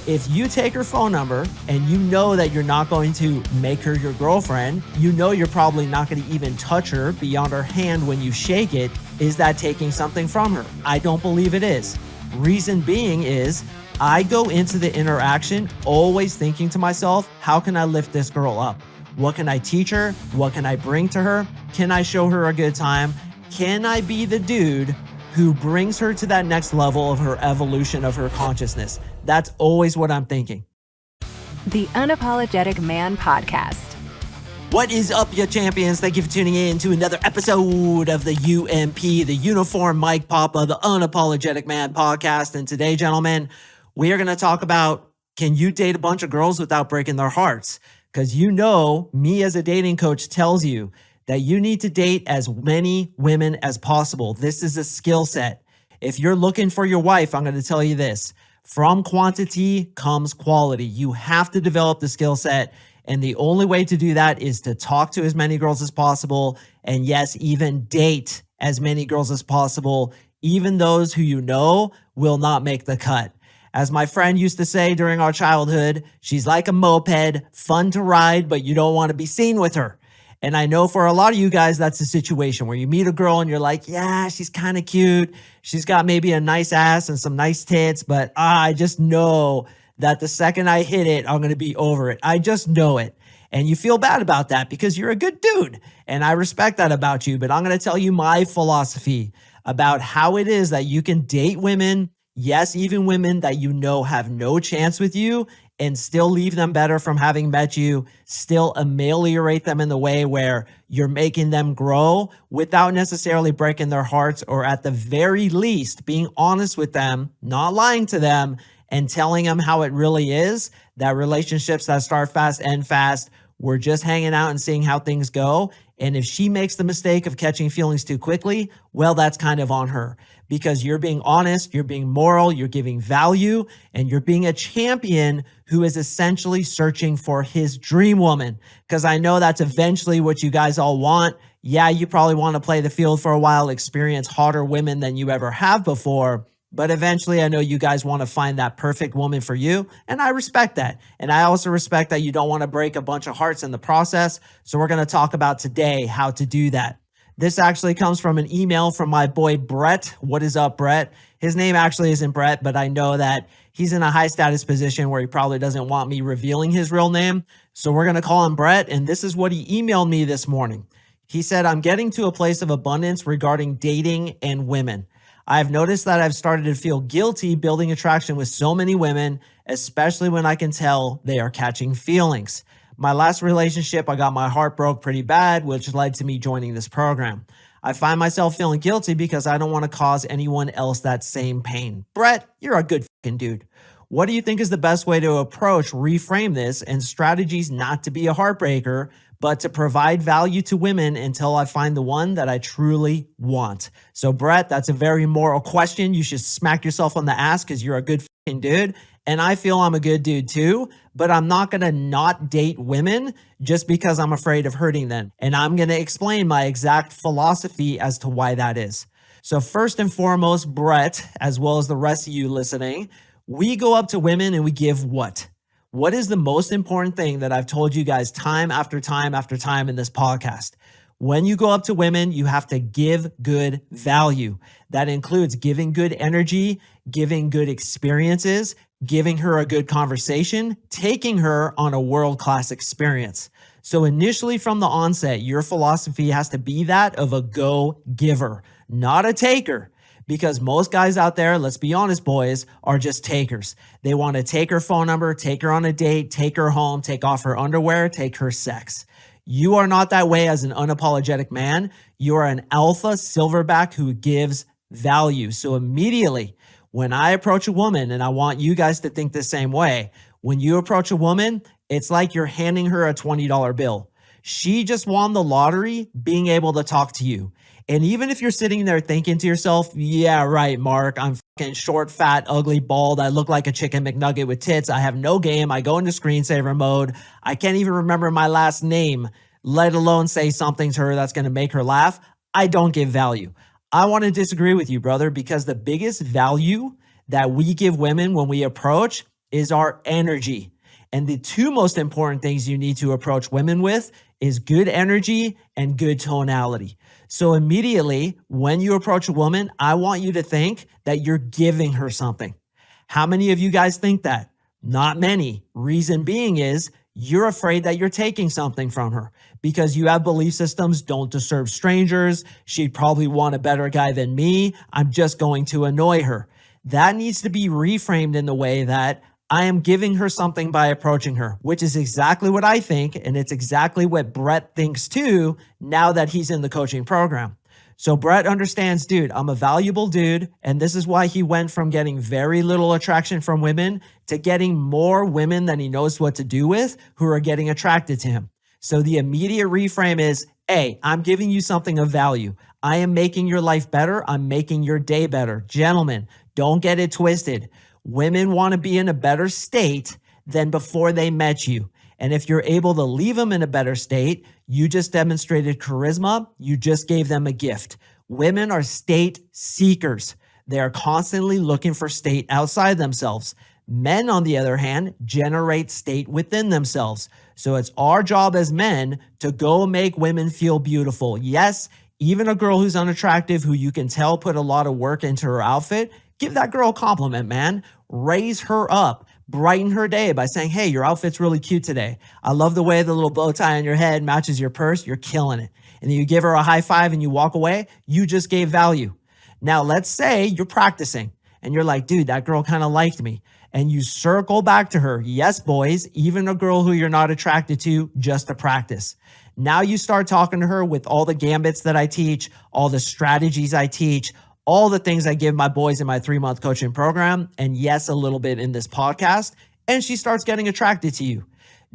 If you take her phone number and you know that you're not going to make her your girlfriend, you know you're probably not going to even touch her beyond her hand when you shake it, is that taking something from her? I don't believe it is. Reason being is I go into the interaction always thinking to myself, how can I lift this girl up? What can I teach her? What can I bring to her? Can I show her a good time? Can I be the dude who brings her to that next level of her evolution of her consciousness? That's always what I'm thinking. The Unapologetic Man Podcast. What is up, you champions? Thank you for tuning in to another episode of the UMP, the Uniform Mike Papa, the Unapologetic Man Podcast. And today, gentlemen, we are going to talk about, can you date a bunch of girls without breaking their hearts? Because you know, me as a dating coach tells you that you need to date as many women as possible. This is a skill set. If you're looking for your wife, I'm going to tell you this. From quantity comes quality. You have to develop the skill set. And the only way to do that is to talk to as many girls as possible. And yes, even date as many girls as possible, even those who you know will not make the cut. As my friend used to say during our childhood, she's like a moped, fun to ride, but you don't want to be seen with her. And I know for a lot of you guys, that's the situation where you meet a girl and you're like, yeah, she's kind of cute. She's got maybe a nice ass and some nice tits, but I just know that the second I hit it, I'm going to be over it. I just know it. And you feel bad about that because you're a good dude. And I respect that about you. But I'm going to tell you my philosophy about how it is that you can date women, yes, even women that you know have no chance with you, and still leave them better from having met you, still ameliorate them in the way where you're making them grow without necessarily breaking their hearts, or at the very least being honest with them, not lying to them, and telling them how it really is, that relationships that start fast end fast. We're just hanging out and seeing how things go. And if she makes the mistake of catching feelings too quickly, well, that's kind of on her, because you're being honest, you're being moral, you're giving value, and you're being a champion who is essentially searching for his dream woman. Because I know that's eventually what you guys all want. Yeah, you probably want to play the field for a while, experience hotter women than you ever have before. But eventually, I know you guys want to find that perfect woman for you, and I respect that. And I also respect that you don't want to break a bunch of hearts in the process. So we're going to talk about today how to do that. This actually comes from an email from my boy, Bret. What is up, Bret? His name actually isn't Bret, but I know that he's in a high status position where he probably doesn't want me revealing his real name. So we're going to call him Bret. And this is what he emailed me this morning. He said, I'm getting to a place of abundance regarding dating and women. I've noticed that I've started to feel guilty building attraction with so many women, especially when I can tell they are catching feelings. My last relationship, I got my heart broke pretty bad, which led to me joining this program. I find myself feeling guilty because I don't want to cause anyone else that same pain. Bret, you're a good fucking dude. What do you think is the best way to reframe this, and strategies not to be a heartbreaker, but to provide value to women until I find the one that I truly want? So Bret, that's a very moral question. You should smack yourself on the ass because you're a good fucking dude. And I feel I'm a good dude too, but I'm not going to not date women just because I'm afraid of hurting them. And I'm going to explain my exact philosophy as to why that is. So first and foremost, Bret, as well as the rest of you listening, we go up to women and we give what? What is the most important thing that I've told you guys time after time after time in this podcast? When you go up to women, you have to give good value. That includes giving good energy, giving good experiences, giving her a good conversation, taking her on a world-class experience. So initially from the onset, your philosophy has to be that of a go-giver, not a taker. Because most guys out there, let's be honest, boys, are just takers. They want to take her phone number, take her on a date, take her home, take off her underwear, take her sex. You are not that way as an unapologetic man. You are an alpha silverback who gives value. So immediately when I approach a woman, and I want you guys to think the same way, when you approach a woman, it's like you're handing her a $20 bill. She just won the lottery being able to talk to you. And even if you're sitting there thinking to yourself, yeah, right, Mark, I'm fucking short, fat, ugly, bald. I look like a chicken McNugget with tits. I have no game. I go into screensaver mode. I can't even remember my last name, let alone say something to her that's going to make her laugh. I don't give value. I want to disagree with you, brother, because the biggest value that we give women when we approach is our energy. And the two most important things you need to approach women with is good energy and good tonality. So immediately when you approach a woman, I want you to think that you're giving her something. How many of you guys think that? Not many. Reason being is you're afraid that you're taking something from her because you have belief systems, don't disturb strangers. She'd probably want a better guy than me. I'm just going to annoy her. That needs to be reframed in the way that I am giving her something by approaching her, which is exactly what I think. And it's exactly what Bret thinks too, now that he's in the coaching program. So Bret understands, dude, I'm a valuable dude. And this is why he went from getting very little attraction from women to getting more women than he knows what to do with who are getting attracted to him. So the immediate reframe is, hey, I'm giving you something of value. I am making your life better. I'm making your day better. Gentlemen, don't get it twisted. Women want to be in a better state than before they met you. And if you're able to leave them in a better state, you just demonstrated charisma. You just gave them a gift. Women are state seekers. They are constantly looking for state outside themselves. Men, on the other hand, generate state within themselves. So it's our job as men to go make women feel beautiful. Yes, even a girl who's unattractive, who you can tell put a lot of work into her outfit, give that girl a compliment, man. Raise her up. Brighten her day by saying, hey, your outfit's really cute today. I love the way the little bow tie on your head matches your purse. You're killing it. And then you give her a high five and you walk away. You just gave value. Now, let's say you're practicing and you're like, dude, that girl kind of liked me. And you circle back to her. Yes, boys, even a girl who you're not attracted to, just to practice. Now you start talking to her with all the gambits that I teach, all the strategies I teach, all the things I give my boys in my 3-month coaching program, and yes, a little bit in this podcast, and she starts getting attracted to you.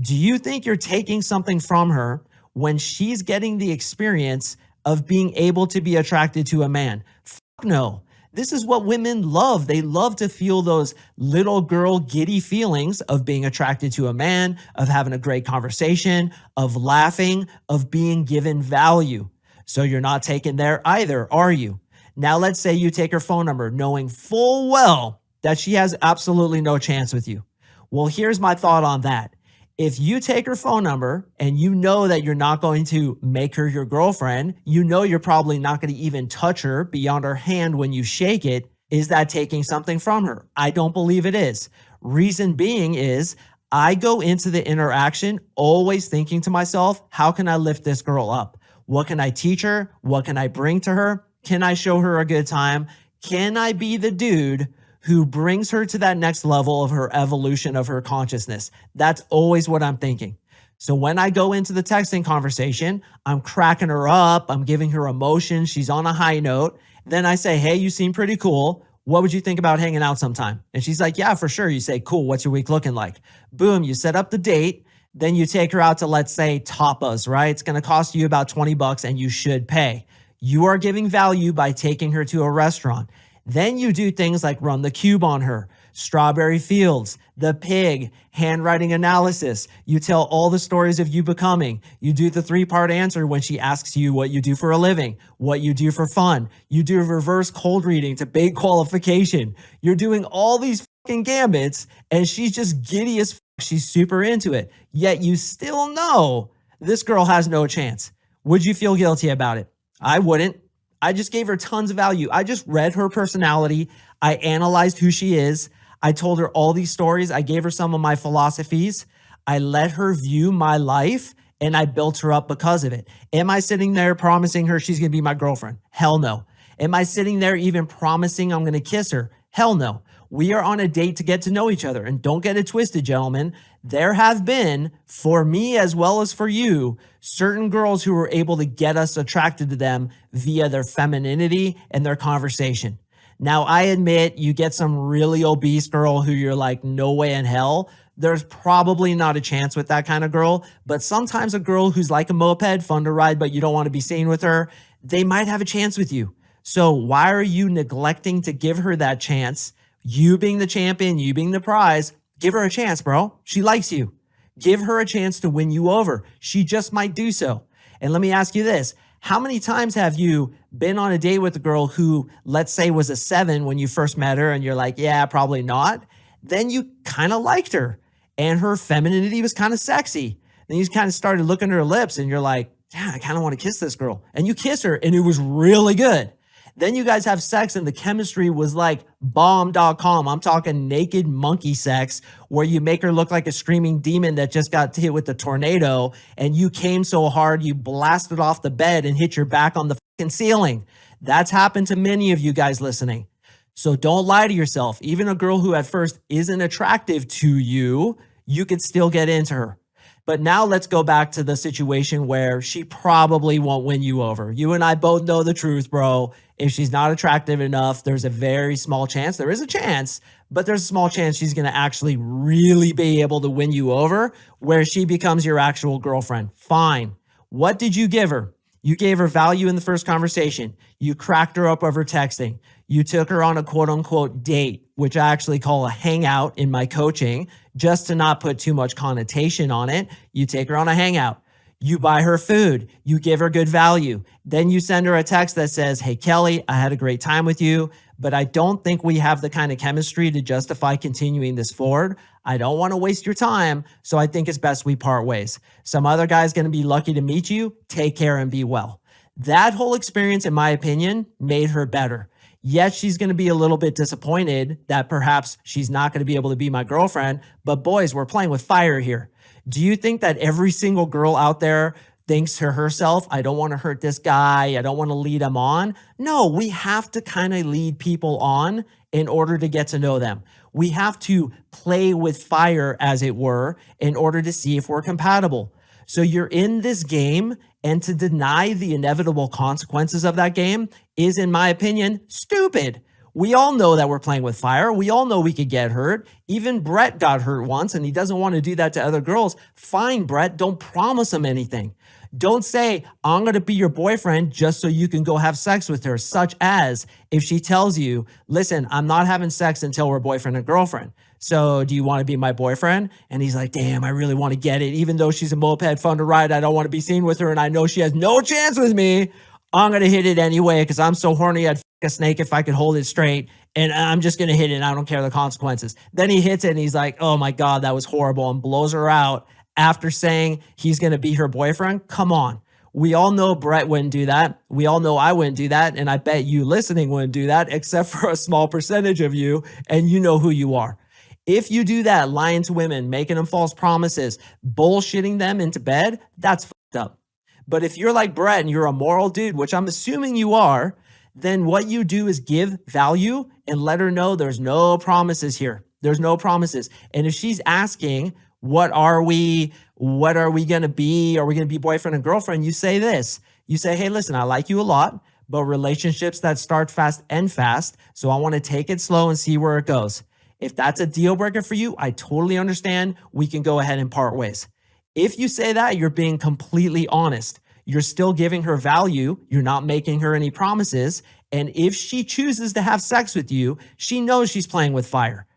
Do you think you're taking something from her when she's getting the experience of being able to be attracted to a man? Fuck no. This is what women love. They love to feel those little girl giddy feelings of being attracted to a man, of having a great conversation, of laughing, of being given value. So you're not taken there either, are you? Now, let's say you take her phone number knowing full well that she has absolutely no chance with you. Well, here's my thought on that. If you take her phone number and you know that you're not going to make her your girlfriend, you know you're probably not going to even touch her beyond her hand when you shake it, is that taking something from her? I don't believe it is. Reason being is I go into the interaction always thinking to myself, how can I lift this girl up? What can I teach her? What can I bring to her? Can I show her a good time? Can I be the dude who brings her to that next level of her evolution of her consciousness? That's always what I'm thinking. So when I go into the texting conversation, I'm cracking her up. I'm giving her emotion. She's on a high note. Then I say, hey, you seem pretty cool. What would you think about hanging out sometime? And she's like, yeah, for sure. You say, cool. What's your week looking like? Boom. You set up the date. Then you take her out to, let's say, tapas, right? It's going to cost you about $20 and you should pay. You are giving value by taking her to a restaurant. Then you do things like run the cube on her, strawberry fields, the pig, handwriting analysis. You tell all the stories of you becoming. You do the 3-part answer when she asks you what you do for a living, what you do for fun. You do reverse cold reading to big qualification. You're doing all these fucking gambits and she's just giddy as fuck. She's super into it. Yet you still know this girl has no chance. Would you feel guilty about it? I wouldn't. I just gave her tons of value. I just read her personality. I analyzed who she is. I told her all these stories. I gave her some of my philosophies. I let her view my life and I built her up because of it. Am I sitting there promising her she's going to be my girlfriend? Hell no. Am I sitting there even promising I'm going to kiss her? Hell no. We are on a date to get to know each other. And don't get it twisted, gentlemen. There have been, for me as well as for you, certain girls who were able to get us attracted to them via their femininity and their conversation. Now, I admit you get some really obese girl who you're like, no way in hell. There's probably not a chance with that kind of girl. But sometimes a girl who's like a moped, fun to ride, but you don't want to be seen with her, they might have a chance with you. So why are you neglecting to give her that chance? You being the champion, you being the prize, give her a chance, bro. She likes you. Give her a chance to win you over. She just might do so. And let me ask you this. How many times have you been on a date with a girl who, let's say, was a 7 when you first met her and you're like, yeah, probably not. Then you kind of liked her and her femininity was kind of sexy. Then you kind of started looking at her lips and you're like, yeah, I kind of want to kiss this girl. And you kiss her and it was really good. Then you guys have sex and the chemistry was like bomb.com. I'm talking naked monkey sex where you make her look like a screaming demon that just got hit with a tornado and you came so hard you blasted off the bed and hit your back on the fucking ceiling. That's happened to many of you guys listening. So don't lie to yourself. Even a girl who at first isn't attractive to you, you could still get into her. But now let's go back to the situation where she probably won't win you over. You and I both know the truth, bro. If she's not attractive enough, there's a very small chance. There is a chance, but there's a small chance she's going to actually really be able to win you over where she becomes your actual girlfriend. Fine. What did you give her? You gave her value in the first conversation. You cracked her up over texting. You took her on a quote unquote date, which I actually call a hangout in my coaching, just to not put too much connotation on it. You take her on a hangout. You buy her food. You give her good value. Then you send her a text that says, hey, Kelly, I had a great time with you, but I don't think we have the kind of chemistry to justify continuing this forward. I don't want to waste your time, so I think it's best we part ways. Some other guy's going to be lucky to meet you. Take care and be well. That whole experience, in my opinion, made her better. Yes, she's going to be a little bit disappointed that perhaps she's not going to be able to be my girlfriend, but boys, we're playing with fire here. Do you think that every single girl out there thinks to herself, I don't want to hurt this guy, I don't want to lead him on? No, we have to kind of lead people on in order to get to know them. We have to play with fire, as it were, in order to see if we're compatible. So you're in this game, and to deny the inevitable consequences of that game is, in my opinion, stupid. We all know that we're playing with fire. We all know we could get hurt. Even Bret got hurt once, and he doesn't want to do that to other girls. Fine, Bret, don't promise him anything. Don't say, I'm going to be your boyfriend just so you can go have sex with her, such as if she tells you, listen, I'm not having sex until we're boyfriend and girlfriend. So do you want to be my boyfriend? And he's like, damn, I really want to get it. Even though she's a moped fun to ride, I don't want to be seen with her. And I know she has no chance with me. I'm going to hit it anyway because I'm so horny I'd f a snake if I could hold it straight. And I'm just going to hit it and I don't care the consequences. Then he hits it and he's like, oh my God, that was horrible, and blows her out after saying he's going to be her boyfriend. Come on. We all know Bret wouldn't do that. We all know I wouldn't do that. And I bet you listening wouldn't do that, except for a small percentage of you. And you know who you are. If you do that, lying to women, making them false promises, bullshitting them into bed, that's fucked up. But if you're like Bret and you're a moral dude, which I'm assuming you are, then what you do is give value and let her know there's no promises here. There's no promises. And if she's asking, what are we going to be? Are we going to be boyfriend and girlfriend? You say this. You say, hey, listen, I like you a lot, but relationships that start fast end fast. So I want to take it slow and see where it goes. If that's a deal breaker for you, I totally understand. We can go ahead and part ways. If you say that, you're being completely honest. You're still giving her value. You're not making her any promises. And if she chooses to have sex with you, she knows she's playing with fire.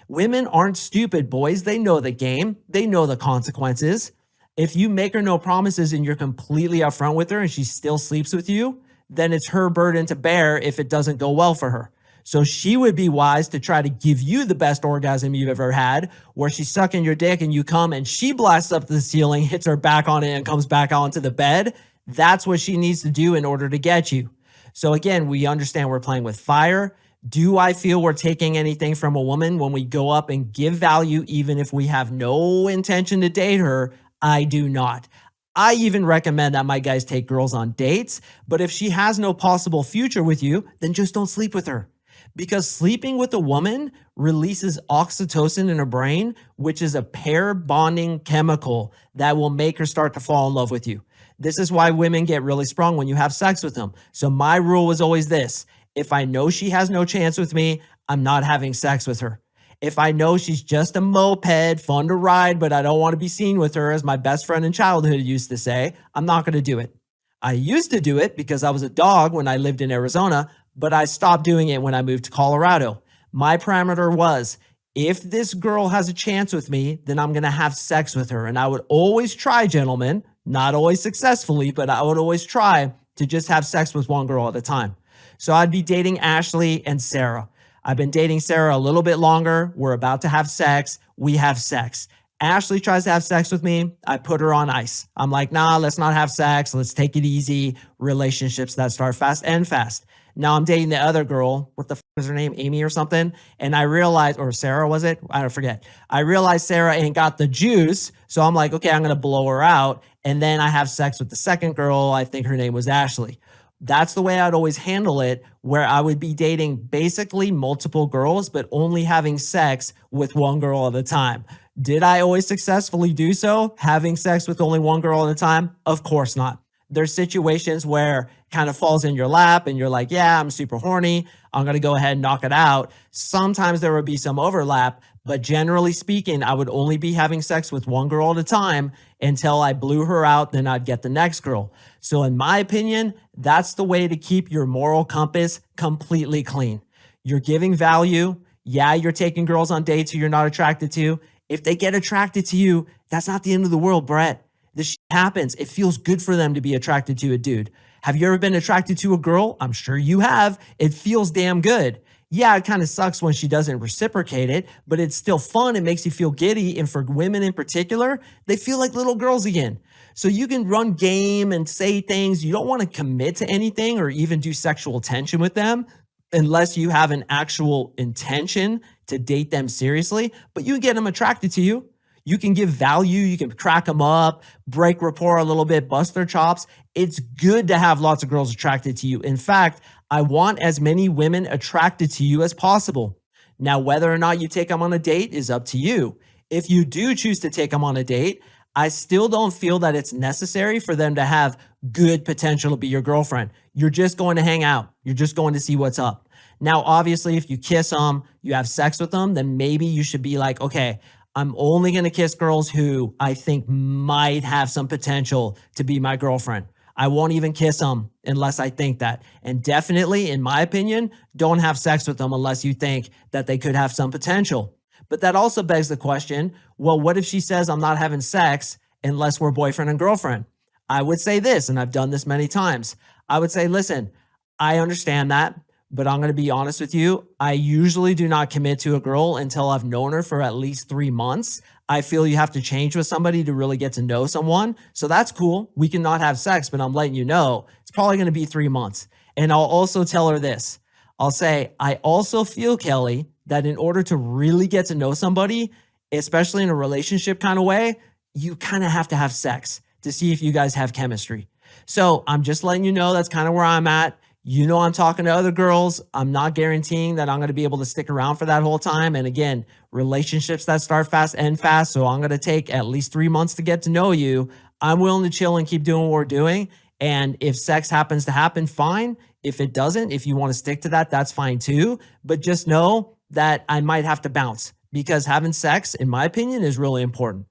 Women aren't stupid, boys. They know the game. They know the consequences. If you make her no promises and you're completely upfront with her and she still sleeps with you, then it's her burden to bear if it doesn't go well for her. So she would be wise to try to give you the best orgasm you've ever had, where she's sucking your dick and you come and she blasts up the ceiling, hits her back on it and comes back onto the bed. That's what she needs to do in order to get you. So again, we understand we're playing with fire. Do I feel we're taking anything from a woman when we go up and give value, even if we have no intention to date her? I do not. I even recommend that my guys take girls on dates, but if she has no possible future with you, then just don't sleep with her. Because sleeping with a woman releases oxytocin in her brain, which is a pair bonding chemical that will make her start to fall in love with you. This is why women get really sprung when you have sex with them. So my rule was always this. If I know she has no chance with me, I'm not having sex with her. If I know she's just a moped, fun to ride, but I don't want to be seen with her, as my best friend in childhood used to say, I'm not going to do it. I used to do it because I was a dog when I lived in Arizona, but I stopped doing it when I moved to Colorado. My parameter was, if this girl has a chance with me, then I'm going to have sex with her. And I would always try, gentlemen, not always successfully, but I would always try to just have sex with one girl at a time. So I'd be dating Ashley and Sarah. I've been dating Sarah a little bit longer. We're about to have sex. We have sex. Ashley tries to have sex with me. I put her on ice. I'm like, nah, let's not have sex. Let's take it easy. Relationships that start fast end fast. Now I'm dating the other girl. What the f is her name? Amy or something. And I realized, or Sarah was it? I don't forget. I realized Sarah ain't got the juice. So I'm like, okay, I'm going to blow her out. And then I have sex with the second girl. I think her name was Ashley. That's the way I'd always handle it, where I would be dating basically multiple girls, but only having sex with one girl at a time. Did I always successfully do so, having sex with only one girl at a time? Of course not. There's situations where it kind of falls in your lap and you're like, yeah, I'm super horny. I'm going to go ahead and knock it out. Sometimes there would be some overlap, but generally speaking, I would only be having sex with one girl at a time until I blew her out. Then I'd get the next girl. So in my opinion, that's the way to keep your moral compass completely clean. You're giving value. Yeah, you're taking girls on dates who you're not attracted to. If they get attracted to you, that's not the end of the world, Bret. This shit happens. It feels good for them to be attracted to a dude. Have you ever been attracted to a girl? I'm sure you have. It feels damn good. Yeah, it kind of sucks when she doesn't reciprocate it, but it's still fun. It makes you feel giddy. And for women in particular, they feel like little girls again. So you can run game and say things. You don't want to commit to anything or even do sexual tension with them unless you have an actual intention to date them seriously, but you can get them attracted to you. You can give value. You can crack them up, break rapport a little bit, bust their chops. It's good to have lots of girls attracted to you. In fact, I want as many women attracted to you as possible. Now, whether or not you take them on a date is up to you. If you do choose to take them on a date, I still don't feel that it's necessary for them to have good potential to be your girlfriend. You're just going to hang out. You're just going to see what's up. Now, obviously, if you kiss them, you have sex with them, then maybe you should be like, okay, I'm only going to kiss girls who I think might have some potential to be my girlfriend. I won't even kiss them unless I think that. And definitely, in my opinion, don't have sex with them unless you think that they could have some potential. But that also begs the question, well, what if she says I'm not having sex unless we're boyfriend and girlfriend? I would say this, and I've done this many times. I would say, listen, I understand that, but I'm going to be honest with you. I usually do not commit to a girl until I've known her for at least 3 months. I feel you have to change with somebody to really get to know someone. So that's cool. We can not have sex, but I'm letting you know it's probably going to be 3 months. And I'll also tell her this. I'll say, I also feel, Kelly, that in order to really get to know somebody, especially in a relationship kind of way, you kind of have to have sex to see if you guys have chemistry. So I'm just letting you know that's kind of where I'm at. You know, I'm talking to other girls. I'm not guaranteeing that I'm going to be able to stick around for that whole time. And again, relationships that start fast end fast. So I'm going to take at least 3 months to get to know you. I'm willing to chill and keep doing what we're doing. And if sex happens to happen, fine. If it doesn't, if you want to stick to that, that's fine too. But just know that I might have to bounce because having sex, in my opinion, is really important.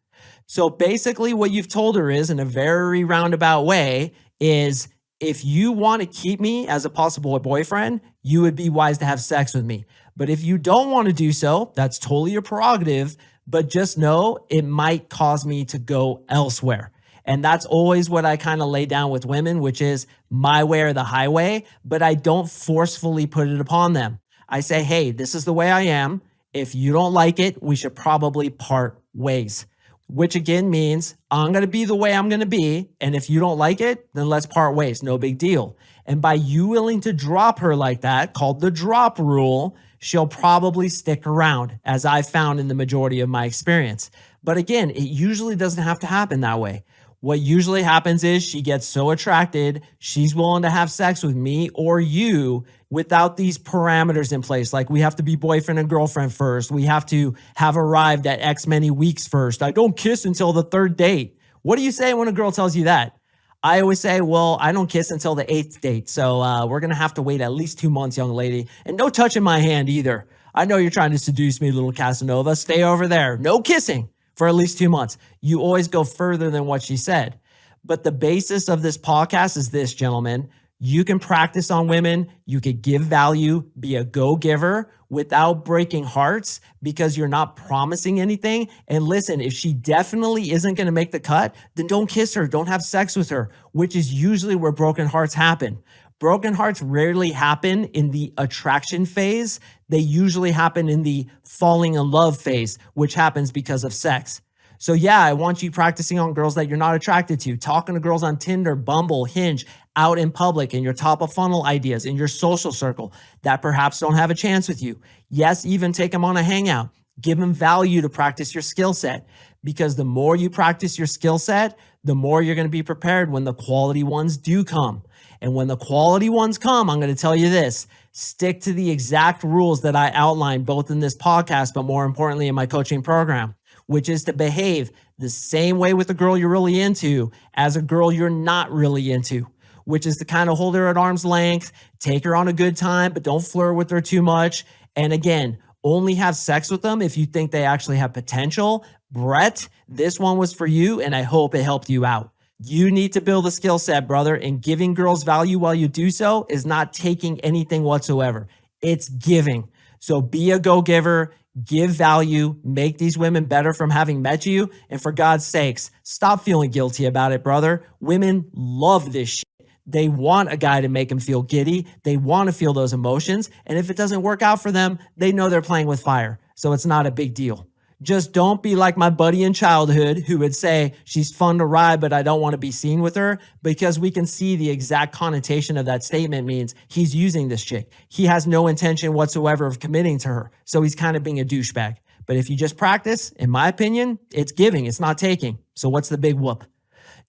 So basically what you've told her is, in a very roundabout way, is if you want to keep me as a possible boyfriend, you would be wise to have sex with me. But if you don't want to do so, that's totally your prerogative. But just know it might cause me to go elsewhere. And that's always what I kind of lay down with women, which is my way or the highway. But I don't forcefully put it upon them. I say, hey, this is the way I am. If you don't like it, we should probably part ways. Which again means I'm going to be the way I'm going to be. And if you don't like it, then let's part ways. No big deal. And by you willing to drop her like that, called the drop rule, she'll probably stick around, as I found in the majority of my experience. But again, it usually doesn't have to happen that way. What usually happens is she gets so attracted, she's willing to have sex with me or you without these parameters in place. Like we have to be boyfriend and girlfriend first. We have to have arrived at X many weeks first. I don't kiss until the 3rd date. What do you say when a girl tells you that? I always say, well, I don't kiss until the 8th date. So we're going to have to wait at least 2 months, young lady. And no touching my hand either. I know you're trying to seduce me, little Casanova. Stay over there. No kissing for at least 2 months. You always go further than what she said. But the basis of this podcast is this, gentlemen. You can practice on women. You could give value, be a go-giver without breaking hearts because you're not promising anything. And listen, if she definitely isn't going to make the cut, then don't kiss her. Don't have sex with her, which is usually where broken hearts happen. Broken hearts rarely happen in the attraction phase. They usually happen in the falling in love phase, which happens because of sex. So yeah, I want you practicing on girls that you're not attracted to, talking to girls on Tinder, Bumble, Hinge, out in public, in your top of funnel ideas, in your social circle that perhaps don't have a chance with you. Yes, even take them on a hangout. Give them value to practice your skill set, because the more you practice your skill set, the more you're going to be prepared when the quality ones do come. And when the quality ones come, I'm going to tell you this: stick to the exact rules that I outlined both in this podcast, but more importantly in my coaching program, which is to behave the same way with a girl you're really into as a girl you're not really into, which is to kind of hold her at arm's length, take her on a good time, but don't flirt with her too much. And again, only have sex with them if you think they actually have potential. Bret, this one was for you, and I hope it helped you out. You need to build a skill set, brother, and giving girls value while you do so is not taking anything whatsoever. It's giving. So be a go-giver, give value, make these women better from having met you, and for God's sakes, stop feeling guilty about it, brother. Women love this shit. They want a guy to make them feel giddy. They want to feel those emotions. And if it doesn't work out for them, they know they're playing with fire. So it's not a big deal. Just don't be like my buddy in childhood who would say, she's fun to ride, but I don't want to be seen with her, because we can see the exact connotation of that statement means he's using this chick. He has no intention whatsoever of committing to her. So he's kind of being a douchebag. But if you just practice, in my opinion, it's giving, it's not taking. So what's the big whoop?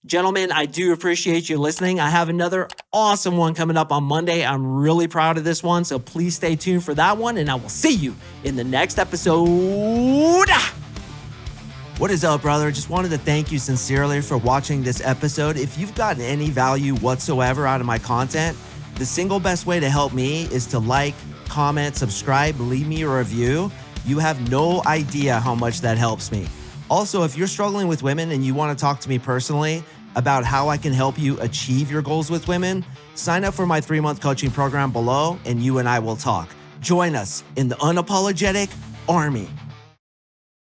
Gentlemen, I do appreciate you listening. I have another awesome one coming up on Monday. I'm really proud of this one, so please stay tuned for that one, and I will see you in the next episode. What is up, brother? Just wanted to thank you sincerely for watching this episode. If you've gotten any value whatsoever out of my content, the single best way to help me is to like, comment, subscribe, leave me a review. You have no idea how much that helps me. Also, if you're struggling with women and you want to talk to me personally about how I can help you achieve your goals with women, sign up for my 3-month coaching program below, and you and I will talk. Join us in the Unapologetic Army.